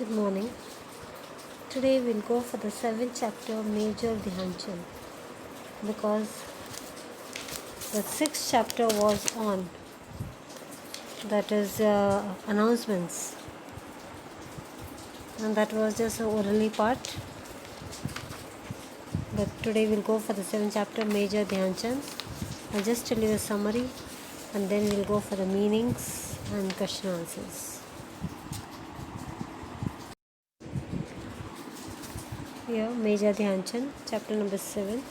Good morning. Today we'll go for the 7th chapter of Major Dhyanchand because the 6th chapter was on, that is announcements, and that was just a orally part. But today we'll go for the 7th chapter Major Dhyanchand. I'll just tell you the summary and then we'll go for the meanings and question answers. Here, Major Dhyanchand, chapter number 7.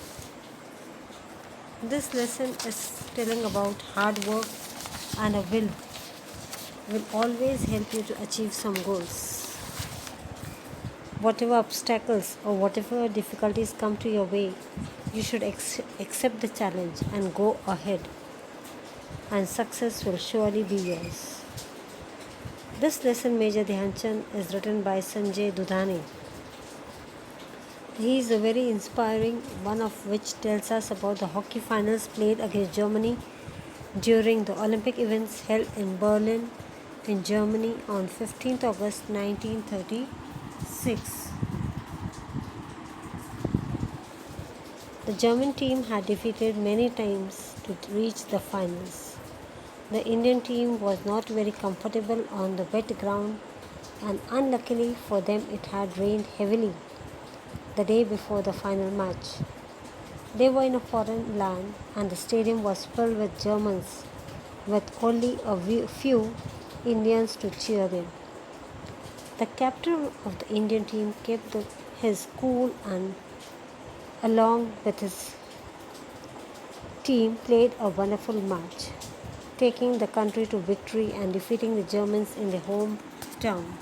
This lesson is telling about hard work and a will always help you to achieve some goals. Whatever obstacles or whatever difficulties come to your way, you should accept the challenge and go ahead, and success will surely be yours. This lesson, Major Dhyanchand, is written by Sanjay Dudhani. He is a very inspiring one, of which tells us about the hockey finals played against Germany during the Olympic events held in Berlin in Germany on 15th August 1936. The German team had defeated many times to reach the finals. The Indian team was not very comfortable on the wet ground, and unluckily for them it had rained heavily the day before the final match. They were in a foreign land and the stadium was filled with Germans, with only a few Indians to cheer them. The captain of the Indian team kept his cool and along with his team played a wonderful match, taking the country to victory and defeating the Germans in their hometown.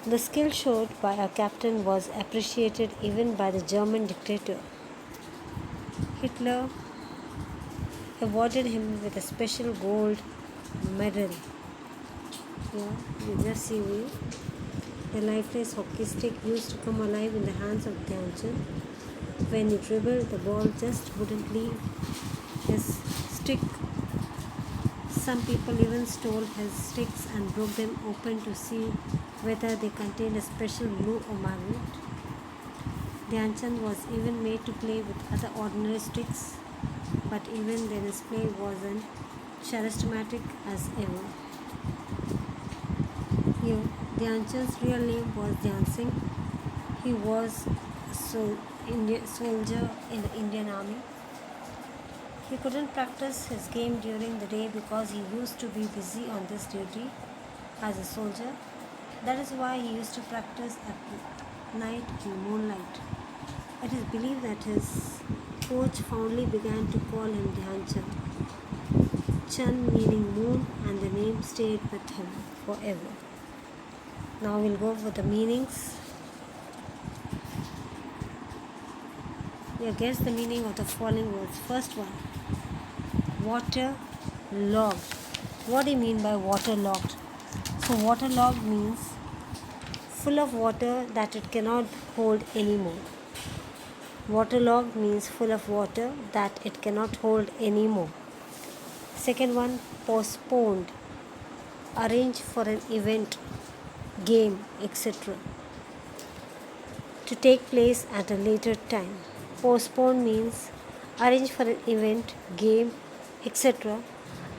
The skill showed by our captain was appreciated even by the German dictator. Hitler awarded him with a special gold medal. Here you just see the lifeless hockey stick used to come alive in the hands of Dhyanchand. When he dribbled, the ball just wouldn't leave his stick. Some people even stole his sticks and broke them open to see whether they contained a special glue or magnet. Dhyanchand was even made to play with other ordinary sticks, but even then his play wasn't charismatic as ever. Here, Dhyanchand's real name was Dhyan Singh. He was a soldier in the Indian Army. He couldn't practice his game during the day because he used to be busy on this duty as a soldier. That is why he used to practice at night in moonlight. It is believed that his coach fondly began to call him Dhyanchand. Chand meaning moon, and the name stayed with him forever. Now we'll go for the meanings. You guess the meaning of the following words. First one, waterlogged. What do you mean by waterlogged? So waterlogged means full of water that it cannot hold anymore. Waterlogged means full of water that it cannot hold anymore. Second one, postponed. Arrange for an event, game, etc. to take place at a later time. Postpone means arrange for an event, game, etc.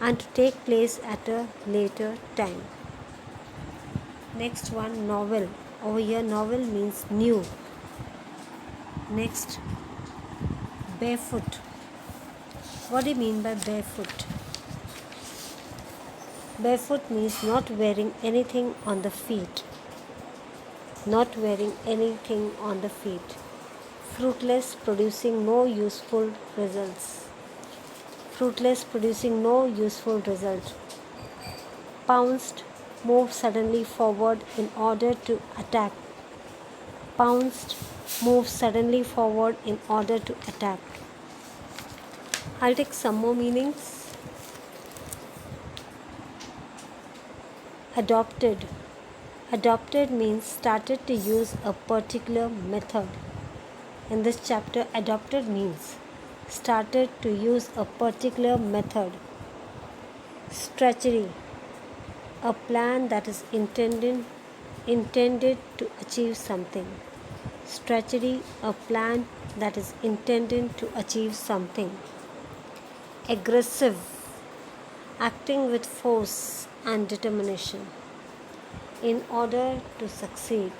and to take place at a later time. Next one, novel. Over here, novel means new. Next, barefoot. What do you mean by barefoot? Barefoot means not wearing anything on the feet. Not wearing anything on the feet. Fruitless, producing no useful results. Fruitless, producing no useful result. Pounced, move suddenly forward in order to attack. Pounced, move suddenly forward in order to attack. I'll take some more meanings. Adopted. Adopted means started to use a particular method. In this chapter, adopted means started to use a particular method. Treachery. A plan that is intended to achieve something. Strategy, a plan that is intended to achieve something. Aggressive, acting with force and determination in order to succeed.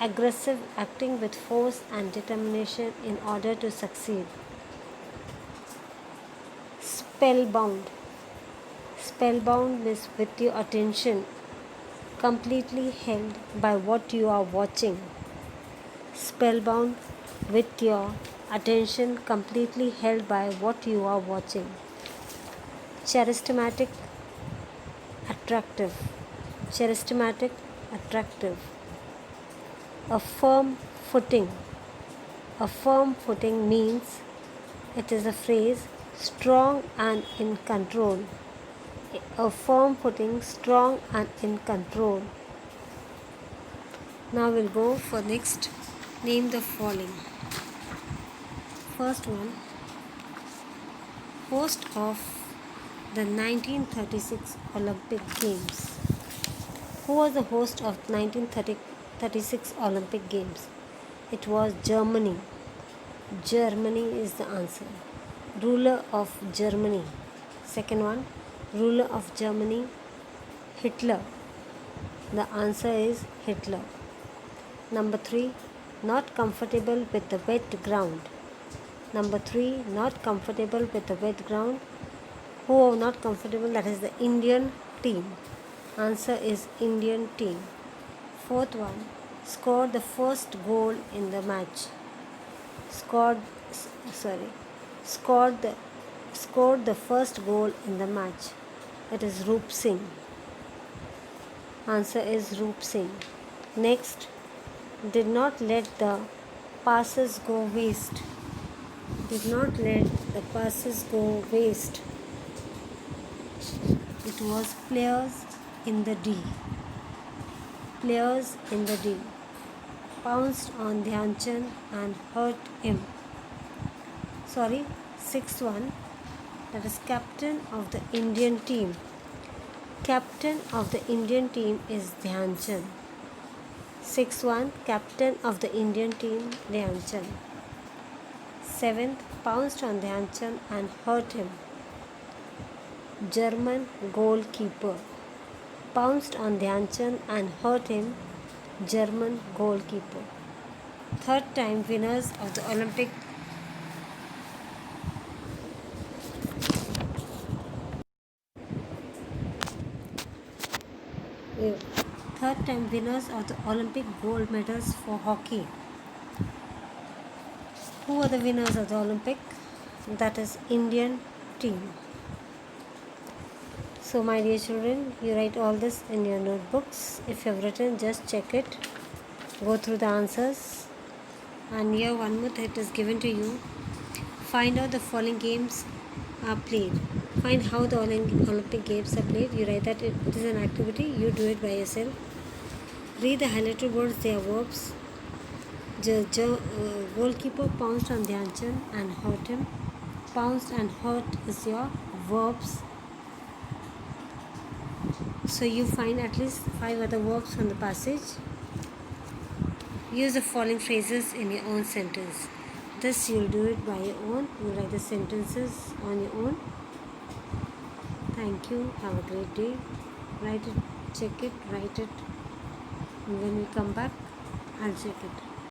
Aggressive, acting with force and determination in order to succeed. Spellbound. Spellbound means with your attention completely held by what you are watching. Spellbound, with your attention completely held by what you are watching. Charismatic, attractive. Charismatic, attractive. A firm footing. A firm footing means it is a phrase strong and in control. A firm footing, strong and in control. Now we'll go for next. Name the following. First one, host of the 1936 Olympic Games. Who was the host of 1936 Olympic Games? It was Germany. Germany is the answer. Ruler of Germany. Second one, ruler of Germany, Hitler. The answer is Hitler. Number 3, not comfortable with the wet ground. Number 3, not comfortable with the wet ground. Who are not comfortable? That is the Indian team. Answer is Indian team. Fourth one, scored the first goal in the match. Scored the first goal in the match. It is Roop Singh. Answer is Roop Singh. Next, did not let the passes go waste. Did not let the passes go waste. It was players in the D. Players in the D. Pounced on Dhyan Chand and hurt him. Sixth one, that is captain of the Indian team. Captain of the Indian team is Dhyan Chand. Sixth one, captain of the Indian team, Dhyan Chand. Seventh, pounced on Dhyan Chand and hurt him. German goalkeeper. Pounced on Dhyan Chand and hurt him. German goalkeeper. Third time winners of the Olympic. Third time winners of the Olympic gold medals for hockey. Who are the winners of the Olympic? That is Indian team. So my dear children, you write all this in your notebooks. If you have written, just check it. Go through the answers. And here one more that is given to you. Find out the following games are played. Find how the Olympic games are played. You write that it is an activity. You do it by yourself. Read the highlighted words. They are verbs. Goalkeeper pounced on Dhyan Chand and hurt him. Pounced and hurt is your verbs. So you find at least 5 other verbs from the passage. Use the following phrases in your own sentence. This you'll do it by your own. You write the sentences on your own. Thank you. Have a great day. Write it, check it, write it. And when we come back, I'll check it.